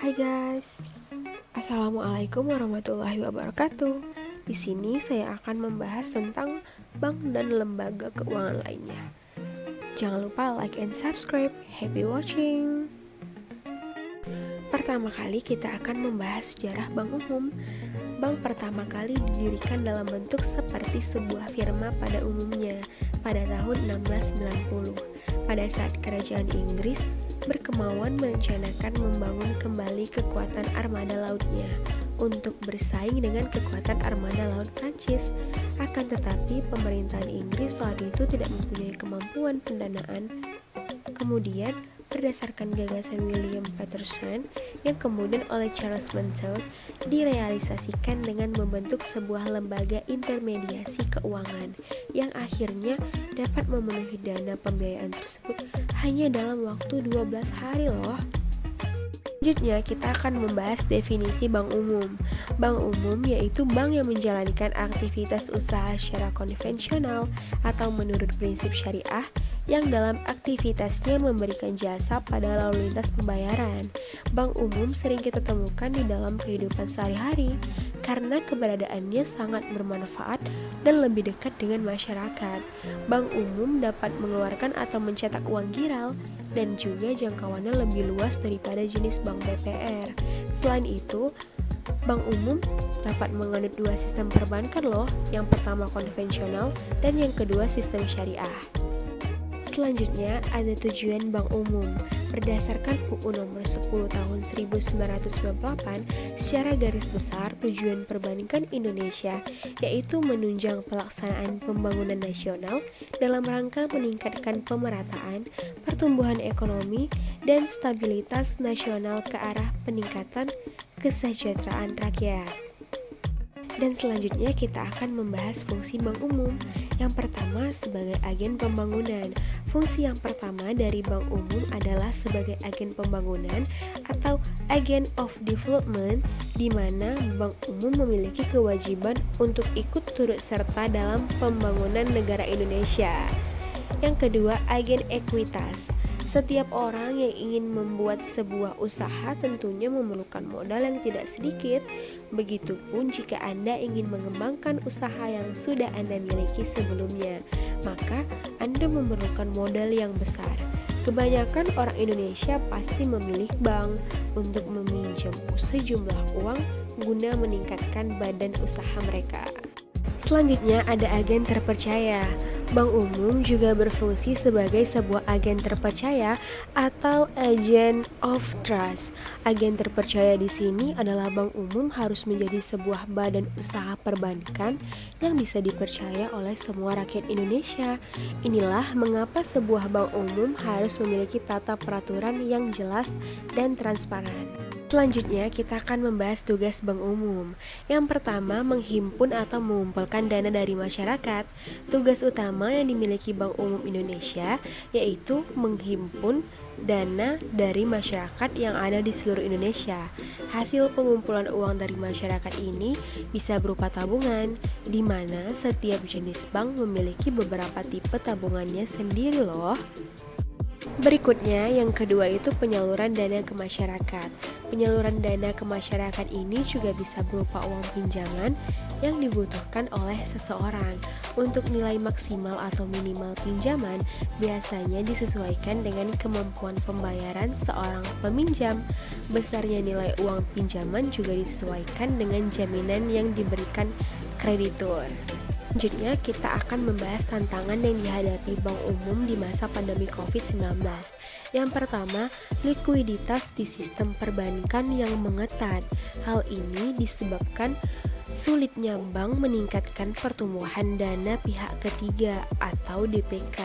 Hai guys, Assalamualaikum warahmatullahi wabarakatuh. Di sini saya akan membahas tentang bank dan lembaga keuangan lainnya. Jangan lupa like and subscribe. Happy watching. Pertama kali kita akan membahas sejarah bank umum. Bank pertama kali didirikan dalam bentuk seperti sebuah firma pada umumnya pada tahun 1690 pada saat kerajaan Inggris berkemauan merencanakan membangun kembali kekuatan armada lautnya untuk bersaing dengan kekuatan armada laut Prancis. Akan tetapi pemerintahan Inggris saat itu tidak mempunyai kemampuan pendanaan. Kemudian berdasarkan gagasan William Paterson yang kemudian oleh Charles Montagu direalisasikan dengan membentuk sebuah lembaga intermediasi keuangan yang akhirnya dapat memenuhi dana pembiayaan tersebut hanya dalam waktu 12 hari loh. Selanjutnya kita akan membahas definisi bank umum. Bank umum yaitu bank yang menjalankan aktivitas usaha secara konvensional atau menurut prinsip syariah yang dalam aktivitasnya memberikan jasa pada lalu lintas pembayaran. Bank umum sering kita temukan di dalam kehidupan sehari-hari karena keberadaannya sangat bermanfaat dan lebih dekat dengan masyarakat. Bank umum dapat mengeluarkan atau mencetak uang giral dan juga jangkauannya lebih luas daripada jenis bank BPR. Selain itu, bank umum dapat menganut dua sistem perbankan loh, yang pertama konvensional dan yang kedua sistem syariah. Selanjutnya ada tujuan bank umum. Berdasarkan UU nomor 10 tahun 1998, secara garis besar tujuan perbankan Indonesia yaitu menunjang pelaksanaan pembangunan nasional dalam rangka meningkatkan pemerataan, pertumbuhan ekonomi, dan stabilitas nasional ke arah peningkatan kesejahteraan rakyat. Dan selanjutnya kita akan membahas fungsi bank umum. Yang pertama sebagai agen pembangunan. Fungsi yang pertama dari bank umum adalah sebagai agen pembangunan atau agent of development, di mana bank umum memiliki kewajiban untuk ikut turut serta dalam pembangunan negara Indonesia. Yang kedua, agen ekuitas. Setiap orang yang ingin membuat sebuah usaha tentunya memerlukan modal yang tidak sedikit. Begitupun jika Anda ingin mengembangkan usaha yang sudah Anda miliki sebelumnya, maka Anda memerlukan modal yang besar. Kebanyakan orang Indonesia pasti memilih bank untuk meminjam sejumlah uang guna meningkatkan badan usaha mereka. Selanjutnya ada agen terpercaya. Bank umum juga berfungsi sebagai sebuah agen terpercaya atau agent of trust. Agen terpercaya di sini adalah bank umum harus menjadi sebuah badan usaha perbankan yang bisa dipercaya oleh semua rakyat Indonesia. Inilah mengapa sebuah bank umum harus memiliki tata peraturan yang jelas dan transparan. Selanjutnya kita akan membahas tugas bank umum. Yang pertama, menghimpun atau mengumpulkan dana dari masyarakat. Tugas utama yang dimiliki Bank Umum Indonesia yaitu menghimpun dana dari masyarakat yang ada di seluruh Indonesia. Hasil pengumpulan uang dari masyarakat ini bisa berupa tabungan, di mana setiap jenis bank memiliki beberapa tipe tabungannya sendiri loh. Berikutnya, yang kedua itu penyaluran dana ke masyarakat. Penyaluran dana ke masyarakat ini juga bisa berupa uang pinjaman yang dibutuhkan oleh seseorang. Untuk nilai maksimal atau minimal pinjaman biasanya disesuaikan dengan kemampuan pembayaran seorang peminjam. Besarnya nilai uang pinjaman juga disesuaikan dengan jaminan yang diberikan kreditur. Selanjutnya kita akan membahas tantangan yang dihadapi bank umum di masa pandemi COVID-19. Yang pertama, likuiditas di sistem perbankan yang mengetat. Hal ini disebabkan sulitnya bank meningkatkan pertumbuhan dana pihak ketiga atau DPK.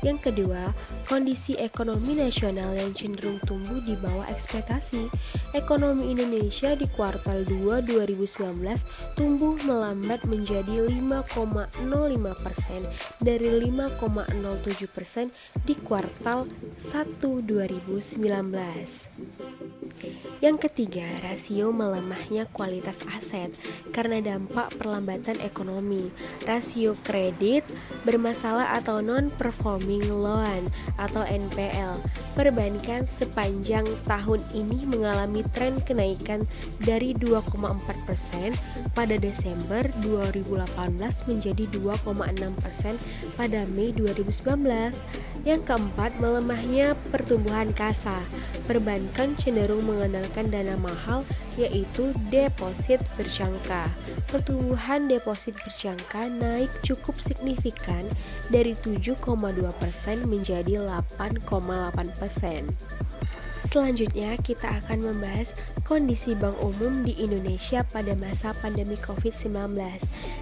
Yang kedua, kondisi ekonomi nasional yang cenderung tumbuh di bawah ekspektasi. Ekonomi Indonesia di kuartal 2 2019 tumbuh melambat menjadi 5,05% dari 5,07% di kuartal 1 2019. Yang ketiga, rasio melemahnya kualitas aset karena dampak perlambatan ekonomi. Rasio kredit bermasalah atau non-performing loan atau NPL perbankan sepanjang tahun ini mengalami tren kenaikan dari 2,4% pada Desember 2018 menjadi 2,6% pada Mei 2019. Yang keempat, melemahnya pertumbuhan kasa. Perbankan cenderung mengandalkan dana mahal, yaitu deposit berjangka. Pertumbuhan deposit berjangka naik cukup signifikan dari 7,2% menjadi 8,8%. Selanjutnya kita akan membahas kondisi bank umum di Indonesia pada masa pandemi COVID-19.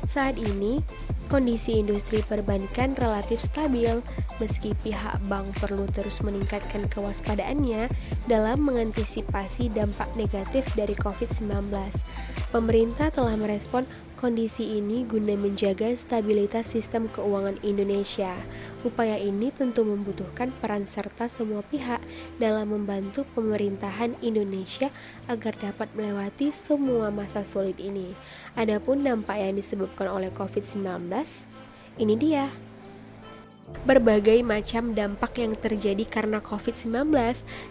Saat ini, kondisi industri perbankan relatif stabil meski pihak bank perlu terus meningkatkan kewaspadaannya dalam mengantisipasi dampak negatif dari COVID-19. Pemerintah telah merespon kondisi ini guna menjaga stabilitas sistem keuangan Indonesia. Upaya ini tentu membutuhkan peran serta semua pihak dalam membantu pemerintahan Indonesia agar dapat melewati semua masa sulit ini. Adapun dampak yang disebabkan oleh COVID-19, ini dia. Berbagai macam dampak yang terjadi karena COVID-19.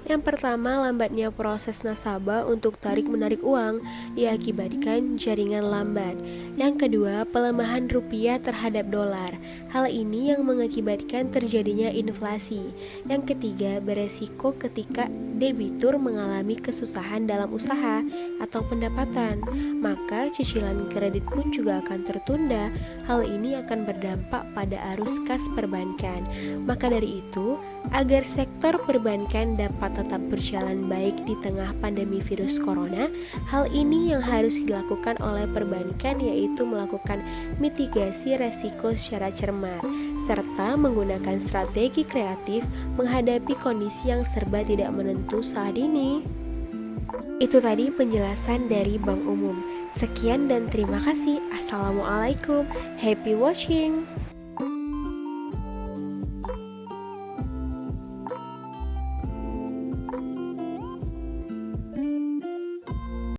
Yang pertama, lambatnya proses nasabah untuk tarik-menarik uang diakibatkan jaringan lambat. Yang kedua, pelemahan rupiah terhadap dolar. Hal ini yang mengakibatkan terjadinya inflasi. Yang ketiga, beresiko ketika debitur mengalami kesusahan dalam usaha atau pendapatan, maka cicilan kredit pun juga akan tertunda. Hal ini akan berdampak pada arus kas perbankan. Maka dari itu, agar sektor perbankan dapat tetap berjalan baik di tengah pandemi virus corona, hal ini yang harus dilakukan oleh perbankan, yaitu melakukan mitigasi resiko secara cermat, serta menggunakan strategi kreatif menghadapi kondisi yang serba tidak menentu saat ini. Itu tadi penjelasan dari Bank Umum. Sekian dan terima kasih. Assalamualaikum. Happy watching.